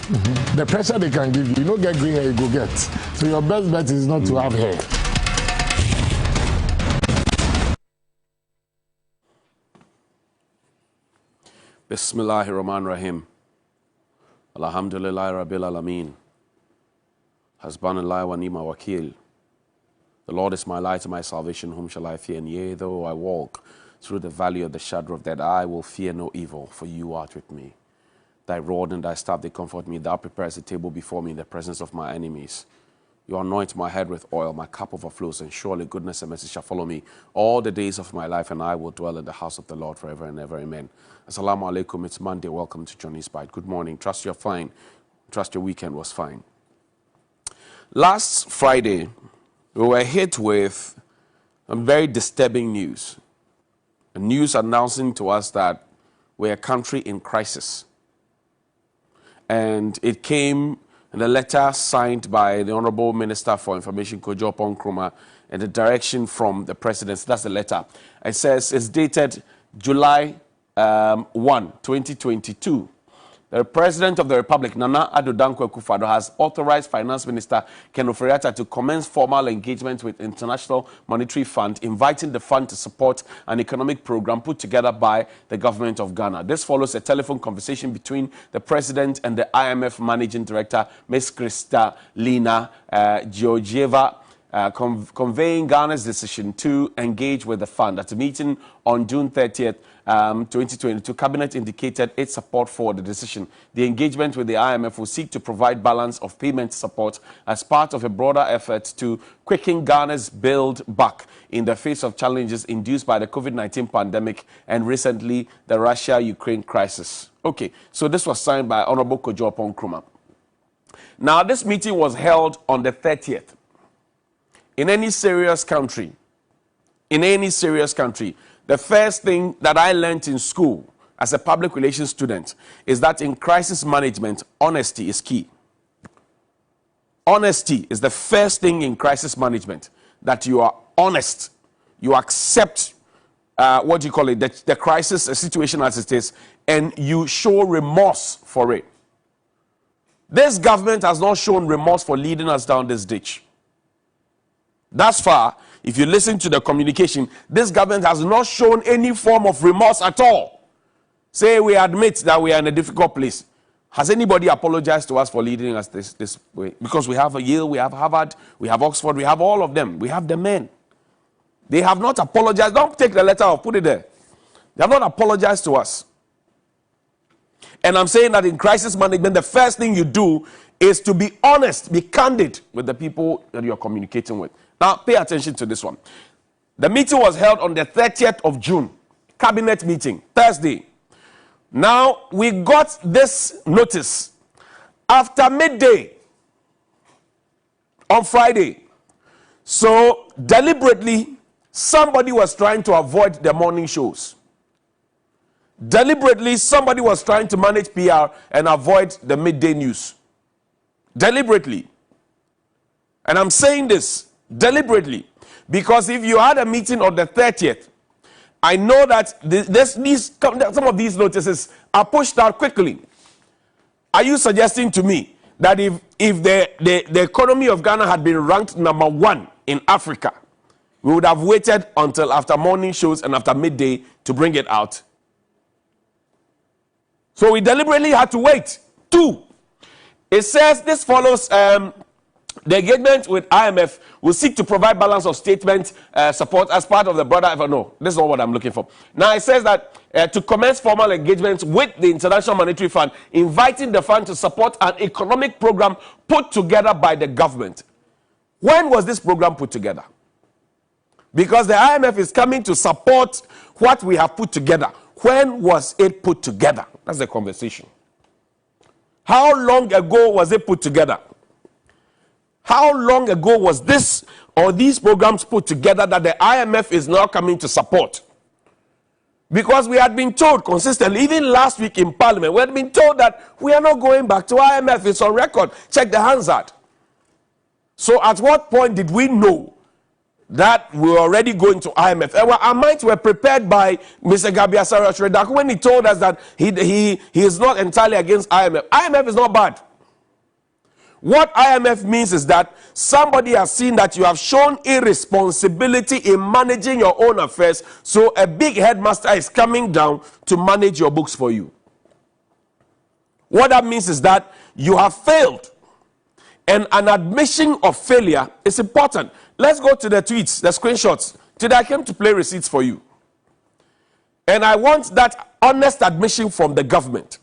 The pressure they can give you, you don't get green hair, you go get. So your best bet is not to have hair. Bismillahirrahmanirrahim. Alhamdulillah Rabbil Alameen. Hasbanallah wa ni'ma wakil. The Lord is my light and my salvation, whom shall I fear? And yea, though I walk through the valley of the shadow of death, I will fear no evil, for you art with me. Thy rod and thy staff, they comfort me. Thou preparest a table before me in the presence of my enemies. You anoint my head with oil, my cup overflows, and surely goodness and mercy shall follow me all the days of my life, and I will dwell in the house of the Lord forever and ever. Amen. Assalamu alaikum. It's Monday. Welcome to Johnnie's Bite. Good morning. Trust you're fine. Trust your weekend was fine. Last Friday, we were hit with some very disturbing news. A news announcing to us that we're a country in crisis. And it came in a letter signed by the Honorable Minister for Information, Kojo Nkrumah, and the direction from the President. That's the letter. It says it's dated July 1, 2022. The President of the Republic, Nana Addo Dankwa Akufo-Addo, has authorized Finance Minister Ken Ofori-Atta to commence formal engagement with International Monetary Fund, inviting the fund to support an economic program put together by the government of Ghana. This follows a telephone conversation between the President and the IMF Managing Director, Ms. Kristalina Georgieva, conveying Ghana's decision to engage with the fund. At a meeting on June 30th, 2022, Cabinet indicated its support for the decision. The engagement with the IMF will seek to provide balance of payment support as part of a broader effort to quicken Ghana's build back in the face of challenges induced by the COVID-19 pandemic and recently the Russia-Ukraine crisis. Okay, so this was signed by Honorable Kojo Nkrumah. Now, this meeting was held on the 30th. In any serious country, the first thing that I learned in school as a public relations student is that in crisis management, honesty is key. Honesty is the first thing in crisis management, that you are honest. You accept, the crisis, a situation as it is, and you show remorse for it. This government has not shown remorse for leading us down this ditch. Thus far, if you listen to the communication, this government has not shown any form of remorse at all. Say we admit that we are in a difficult place. Has anybody apologized to us for leading us this way? Because we have Yale, we have Harvard, we have Oxford, we have all of them. We have the men. They have not apologized. Don't take the letter off, put it there. They have not apologized to us. And I'm saying that in crisis management, the first thing you do is to be honest, be candid with the people that you're communicating with. Now, pay attention to this one. The meeting was held on the 30th of June. Cabinet meeting, Thursday. Now, we got this notice after midday on Friday. So, deliberately, somebody was trying to avoid the morning shows. Deliberately, somebody was trying to manage PR and avoid the midday news. Deliberately. And I'm saying this deliberately because if you had a meeting on the 30th, I know that some of these notices are pushed out quickly. Are you suggesting to me that if the economy of Ghana had been ranked #1 in Africa, we would have waited until after morning shows and after midday to bring it out? So we deliberately had to wait. 2, it says this follows the engagement with IMF will seek to provide balance of statement support as part of the broader effort. No, this is not what I'm looking for. Now it says that to commence formal engagement with the International Monetary Fund, inviting the fund to support an economic program put together by the government. When was this program put together? Because the IMF is coming to support what we have put together. When was it put together? That's the conversation. How long ago was it put together? How long ago was this or these programs put together that the IMF is now coming to support? Because we had been told consistently, even last week in Parliament, we had been told that we are not going back to IMF. It's on record. Check the Hansard. So at what point did we know that we were already going to IMF? Our minds were prepared by Mr. Gabiasara Shredak when he told us that he is not entirely against IMF. IMF is not bad. What IMF means is that somebody has seen that you have shown irresponsibility in managing your own affairs, so a big headmaster is coming down to manage your books for you. What that means is that you have failed, and an admission of failure is important. Let's go to the tweets, the screenshots. Today I came to play receipts for you, and I want that honest admission from the government.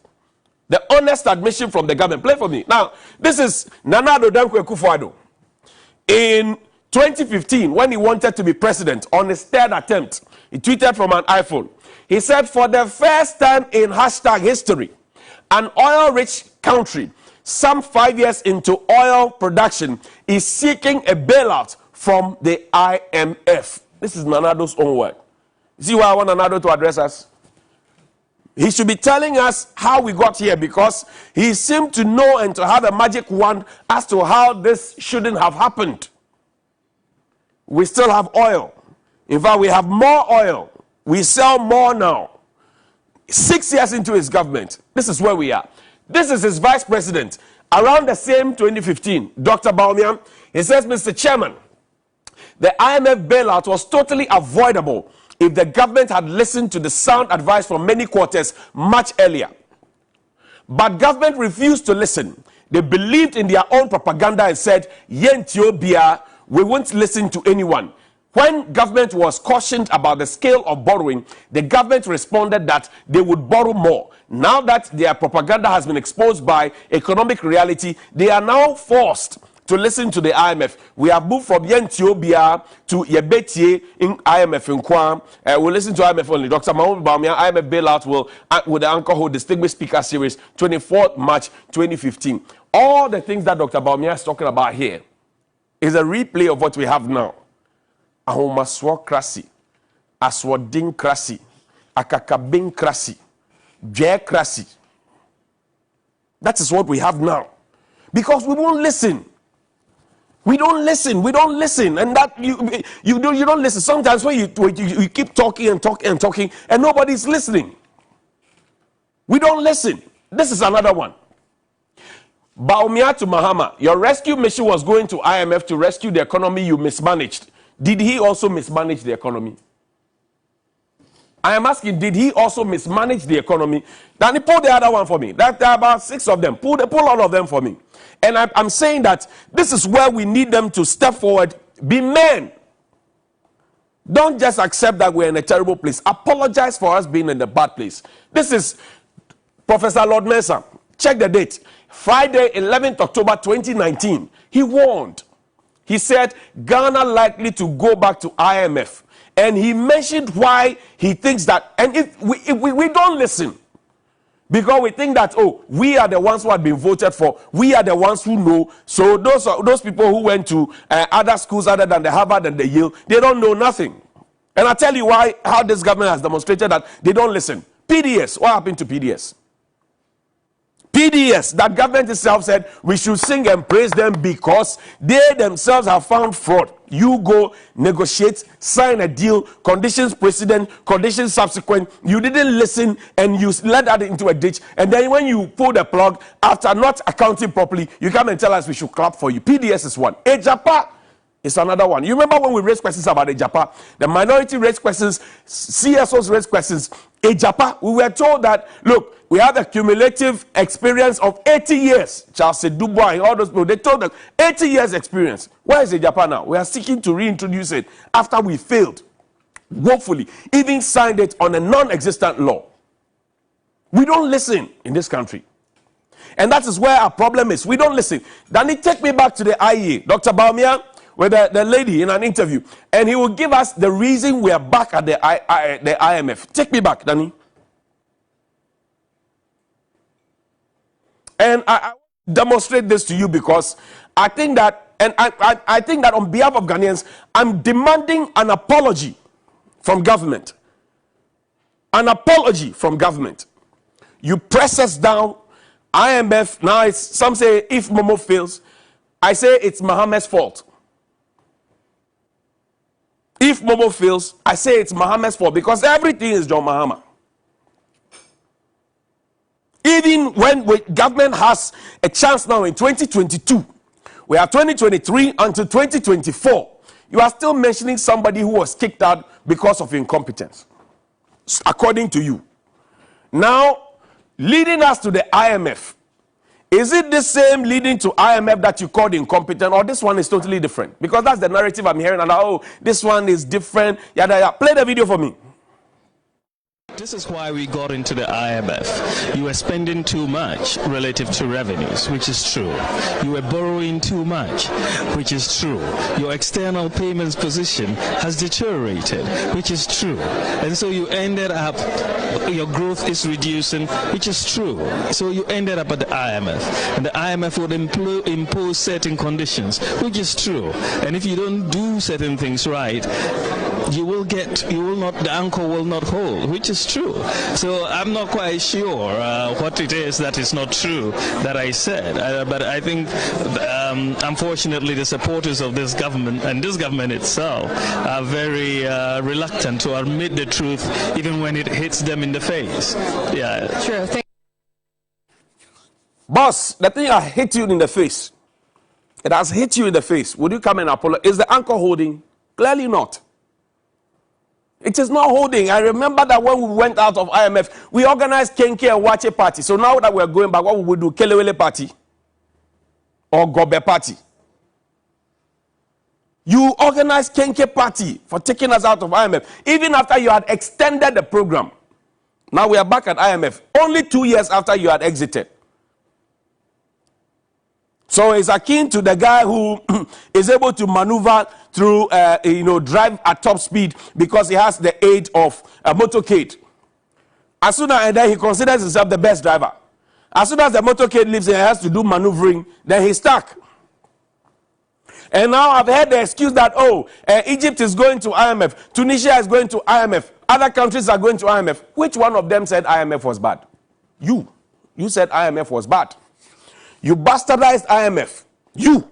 The honest admission from the government. Play for me. Now, this is Nana Addo Dankwa Akufo-Addo. In 2015, when he wanted to be president, on his third attempt, he tweeted from an iPhone. He said, for the first time in hashtag history, an oil-rich country, some 5 years into oil production, is seeking a bailout from the IMF. This is Nana Addo's own word. See why I want Nana Addo to address us? He should be telling us how we got here, because he seemed to know and to have a magic wand as to how this shouldn't have happened. We still have oil. In fact, we have more oil. We sell more now. 6 years into his government, this is where we are. This is his vice president. Around the same 2015, Dr. Bawumia, he says, Mr. Chairman, the IMF bailout was totally avoidable if the government had listened to the sound advice from many quarters much earlier. But government refused to listen. They believed in their own propaganda and said, Yentio Bia, we won't listen to anyone. When government was cautioned about the scale of borrowing, the government responded that they would borrow more. Now that their propaganda has been exposed by economic reality, they are now forced to listen to the IMF. We have moved from Yentiobia to Yebetie in IMF in Kwam. We'll listen to IMF only. Dr. Mahmoud Bawumia, IMF bailout will, with the Anchor Hold Distinguished Speaker Series, 24th March 2015. All the things that Dr. Bawumia is talking about here is a replay of what we have now. Ahomaswokrasi, Aswadinkrasi, Akakabinkrasi, Jekrasi. That is what we have now. Because we won't listen. We don't listen. We don't listen, and that you don't listen. Sometimes when you keep talking and talking and talking, and nobody's listening. We don't listen. This is another one. Bawumia to Mahama, your rescue mission was going to IMF to rescue the economy you mismanaged. Did he also mismanage the economy? I am asking, did he also mismanage the economy? Then he pull the other one for me. There are about 6 of them. Pull all of them for me. And I'm saying that this is where we need them to step forward, be men. Don't just accept that we're in a terrible place. Apologize for us being in a bad place. This is Professor Lord Mensah. Check the date. Friday, 11th October 2019. He warned. He said Ghana likely to go back to IMF. And he mentioned why he thinks that, and if we don't listen, because we think that, oh, we are the ones who had been voted for, we are the ones who know. So those people who went to other schools other than the Harvard and the Yale, they don't know nothing. And I tell you how this government has demonstrated that they don't listen. PDS, what happened to PDS? PDS, that government itself said we should sing and praise them because they themselves have found fraud. You go negotiate, sign a deal, conditions precedent, conditions subsequent. You didn't listen and you let that into a ditch. And then when you pull the plug, after not accounting properly, you come and tell us we should clap for you. PDS is one. Ejapa is another one. You remember when we raised questions about Ejapa? The minority raised questions, CSOs raised questions. Ejapa, we were told that, look, we have a cumulative experience of 80 years. Charles Dubois and all those people, they told them 80 years experience. Where is Ejapa now? We are seeking to reintroduce it after we failed. Woefully, even signed it on a non-existent law. We don't listen in this country. And that is where our problem is. We don't listen. Danny, take me back to the IEA. Dr. Bawumia, with the lady in an interview, and he will give us the reason we are back at the IMF. Take me back, Danny. And I demonstrate this to you because I think that, and I think that on behalf of Ghanaians, I'm demanding an apology from government. An apology from government. You press us down. IMF, now it's, some say if Momo fails, I say it's Mohammed's fault. If Momo fails, I say it's Mohammed's fault because everything is John Mahama. Even when government has a chance now in 2022 We are 2023 until 2024. You are still mentioning somebody who was kicked out because of incompetence, according to you. Now, leading us to the IMF. Is it the same leading to IMF that you called incompetent, or this one is totally different? Because that's the narrative I'm hearing, and oh, this one is different. Yada, yada. Play the video for me. This is why we got into the IMF. You were spending too much relative to revenues, which is true. You were borrowing too much, which is true. Your external payments position has deteriorated, which is true. And so you ended up, your growth is reducing, which is true. So you ended up at the IMF. And the IMF would impose certain conditions, which is true. And if you don't do certain things right, the anchor will not hold, which is true. So I'm not quite sure what it is that is not true that I said. But I think, unfortunately, the supporters of this government and this government itself are very reluctant to admit the truth, even when it hits them in the face. Yeah. True. Boss, the thing I hit you in the face. It has hit you in the face. Would you come and apologize? Is the anchor holding? Clearly not. It is not holding. I remember that when we went out of IMF, we organized Kenke and Wache party. So now that we're going back, what we do? Kelewele party or Gobe party. You organized Kenke party for taking us out of IMF, even after you had extended the program. Now we are back at IMF, only 2 years after you had exited. So it's akin to the guy who is able to maneuver through, drive at top speed because he has the aid of a motorcade. As soon as then he considers himself the best driver. As soon as the motorcade leaves and he has to do maneuvering, then he's stuck. And now I've heard the excuse that, Egypt is going to IMF, Tunisia is going to IMF, other countries are going to IMF. Which one of them said IMF was bad? You said IMF was bad. You bastardized IMF. You.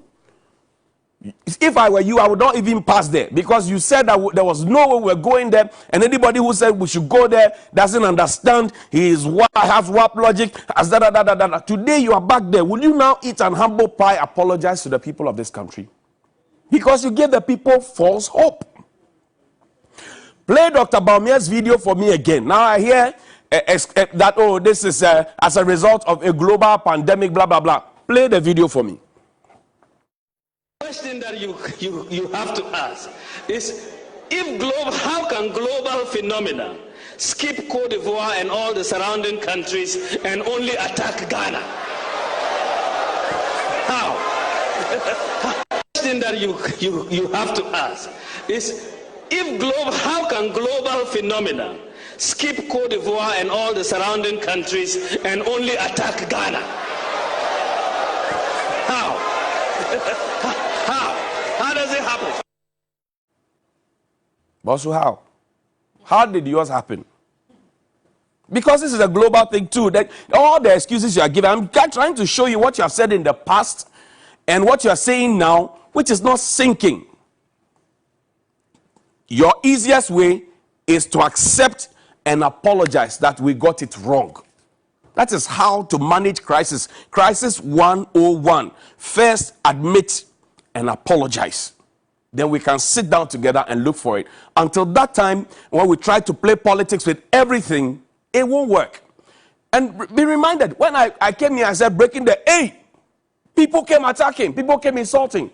If I were you, I would not even pass there, because you said that there was no way we were going there, and anybody who said we should go there doesn't understand. He has WAP logic. Today you are back there. Will you now eat an humble pie, apologize to the people of this country? Because you gave the people false hope. Play Dr. Baumia's video for me again. Now I hear that, this is as a result of a global pandemic, blah, blah, blah. Play the video for me. The question that you have to ask is, how can global phenomena skip Cote d'Ivoire and all the surrounding countries and only attack Ghana? How? The question that you have to ask is, how can global phenomena skip Cote d'Ivoire and all the surrounding countries and only attack Ghana? How? How does it happen? Bosu, how? How did yours happen? Because this is a global thing too. That all the excuses you are giving, I'm trying to show you what you have said in the past and what you are saying now, which is not sinking. Your easiest way is to accept and apologize that we got it wrong. That is how to manage crisis. Crisis 101. First, admit and apologize. Then we can sit down together and look for it. Until that time, when we try to play politics with everything, it won't work. And be reminded, when I came here, I said breaking the A. People came attacking. People came insulting.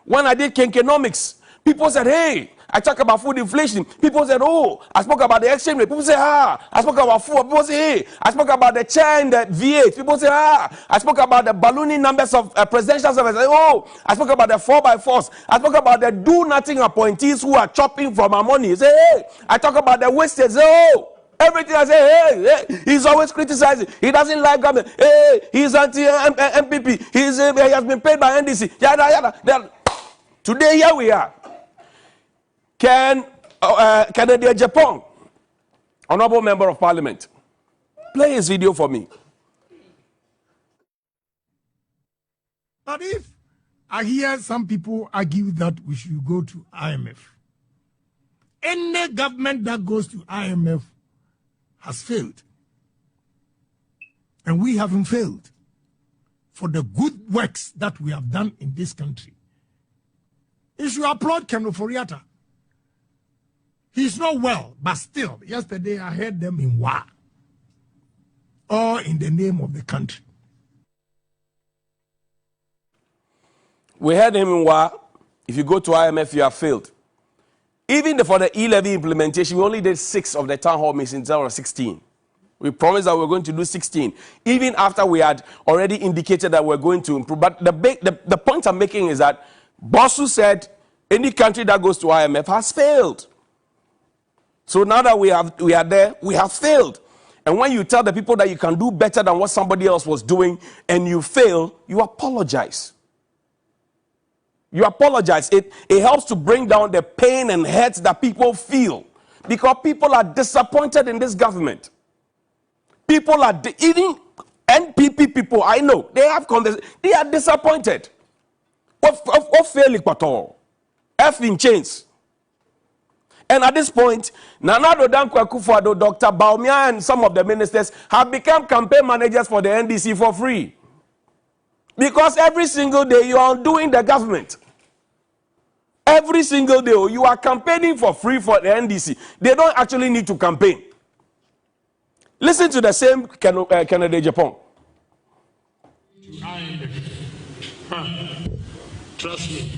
When I did Kenkenomics, people said, hey, I talk about food inflation. People said, oh, I spoke about the exchange rate. People say, I spoke about food. People say, hey, I spoke about the chair and the V8. People say, I spoke about the ballooning numbers of presidential service. Oh, I spoke about the 4x4s. I spoke about the do-nothing appointees who are chopping from our money. Say, hey, I talk about the wastage. Oh, everything I say, hey, he's always criticizing. He doesn't like government. Hey, he's anti-MPP. He has been paid by NDC. Yada, yada. Today, here we are. Canada, Japan, honorable member of parliament, play his video for me. But if I hear some people argue that we should go to IMF, any government that goes to IMF has failed. And we haven't failed. for the good works that we have done in this country. You should applaud Kemno Foriata. He's not well, but still, yesterday I heard them in war. All in the name of the country. We heard him in war. If you go to IMF, you have failed. Even for the E-levy implementation, we only did 6 of the town hall meetings instead of 16. We promised that we were going to do 16, even after we had already indicated that we're going to improve. But the point I'm making is that Bosu said any country that goes to IMF has failed. So now that we are there, we have failed. And when you tell the people that you can do better than what somebody else was doing and you fail, you apologize. You apologize. It helps to bring down the pain and hurt that people feel. Because people are disappointed in this government. People are, even NPP people, I know, they have they are disappointed. What failing at all? F in chains. And at this point, Nana Danko Akufo-Addo, Dr. Baumia, and some of the ministers have become campaign managers for the NDC for free. Because every single day you are doing the government. Every single day you are campaigning for free for the NDC. They don't actually need to campaign. Listen to the same Kennedy Japan. Trust me.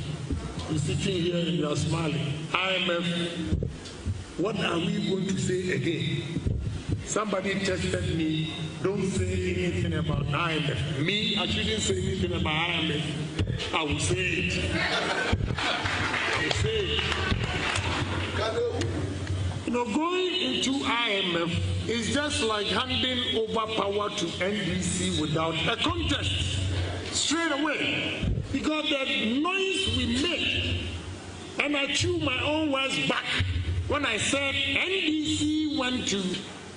You're sitting here and you're smiling. IMF, what are we going to say again? Somebody tested me, don't say anything about IMF. Me, I shouldn't say anything about IMF. I will say it. I will say it. You know, going into IMF is just like handing over power to NDC without a contest. Straight away. Because the noise we make, and I chew my own words back when I said NDC went to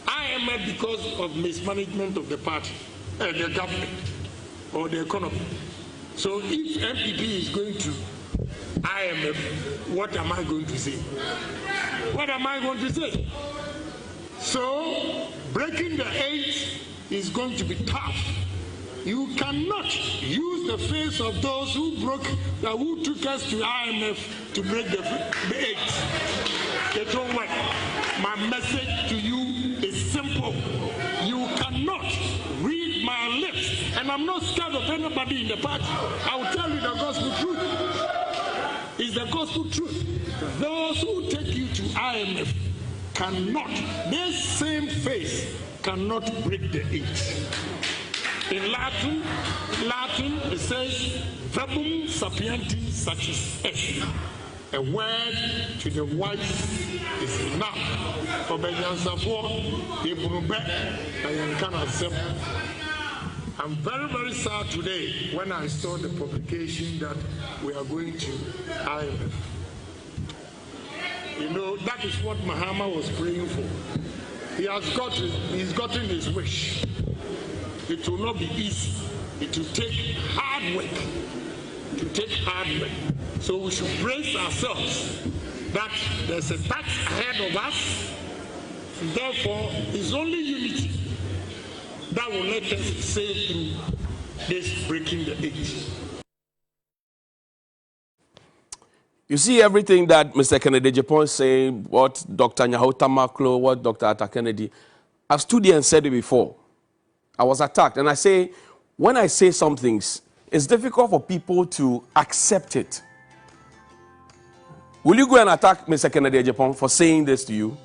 IMF because of mismanagement of the party, the government, or the economy. So if MPP is going to IMF, what am I going to say? What am I going to say? So breaking the 8 is going to be tough. You cannot use the face of those who took us to IMF to break the 8. They don't work. My message to you is simple. You cannot read my lips, and I'm not scared of anybody in the party. I will tell you the gospel truth. It's the gospel truth. Those who take you to IMF cannot, this same face cannot break the 8. In Latin, it says, verbum sapienti satis est. A word to the wise is enough. For I'm very, very sad today when I saw the publication that we are going to IMF. You know, that is what Mahama was praying for. He's gotten his wish. It will not be easy. It will take hard work. So we should brace ourselves that there's a task ahead of us. Therefore, it's only unity that will let us sail through this breaking the 8. You see everything that Mr. Kennedy Japan is saying, what Dr. Nyahota Maklo, what Dr. Atta Kennedy. I've stood here and said it before. I was attacked. And I say, when I say some things, it's difficult for people to accept it. Will you go and attack Mr. Kennedy Japan for saying this to you?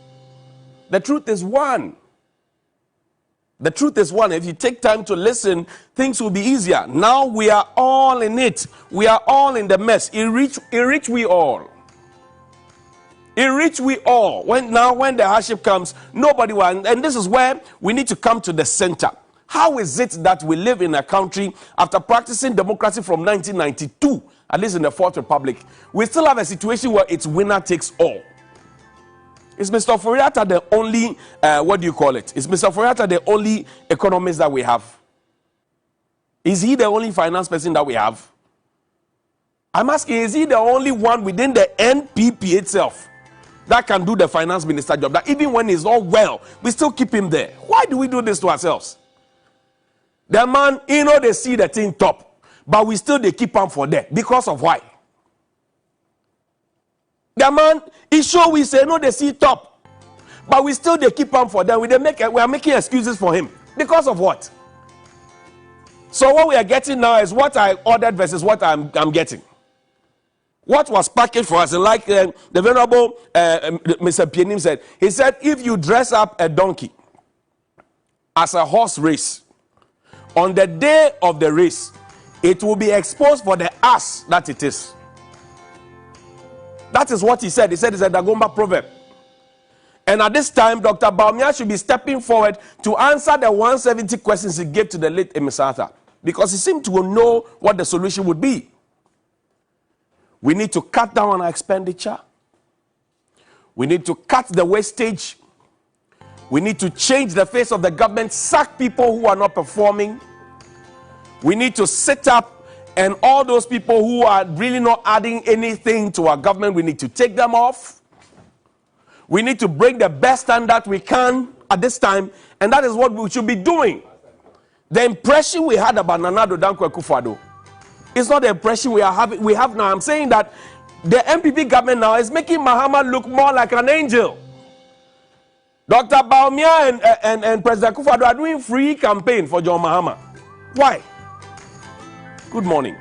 The truth is one. The truth is one. If you take time to listen, things will be easier. Now we are all in it. We are all in the mess. It reach we all. It reach we all. When the hardship comes, nobody will. And this is where we need to come to the center. How is it that we live in a country after practicing democracy from 1992, at least in the Fourth Republic, we still have a situation where it's winner takes all? Is Mr. Foriata the only, Is Mr. Foriata the only economist that we have? Is he the only finance person that we have? I'm asking, is he the only one within the NPP itself that can do the finance minister job? That even when he's all well, we still keep him there. Why do we do this to ourselves? The man, you know, they see the thing top, but we still they keep on for that. Because of why? The man, he show we say no, they see top, but we still they keep on for them. We are making excuses for him. Because of what? So what we are getting now is what I ordered versus what I'm getting. What was packaged for us, and like the Venerable Mr. Pienim said, he said, if you dress up a donkey as a horse race, on the day of the race, it will be exposed for the ass that it is. That is what he said. He said it's a Dagomba proverb. And at this time, Dr. Bawumia should be stepping forward to answer the 170 questions he gave to the late Emisata, because he seemed to know what the solution would be. We need to cut down on our expenditure. We need to cut the wastage. We need to change the face of the government, sack people who are not performing. We need to sit up, and all those people who are really not adding anything to our government, we need to take them off. We need to bring the best standard we can at this time, and that is what we should be doing. The impression we had about Nana Addo Dankwa Akufo-Addo, it's not the impression we have now. I'm saying that the MPP government now is making Mahama look more like an angel. Dr. Bawumia and President Akufo-Addo are doing free campaign for John Mahama. Why? Good morning.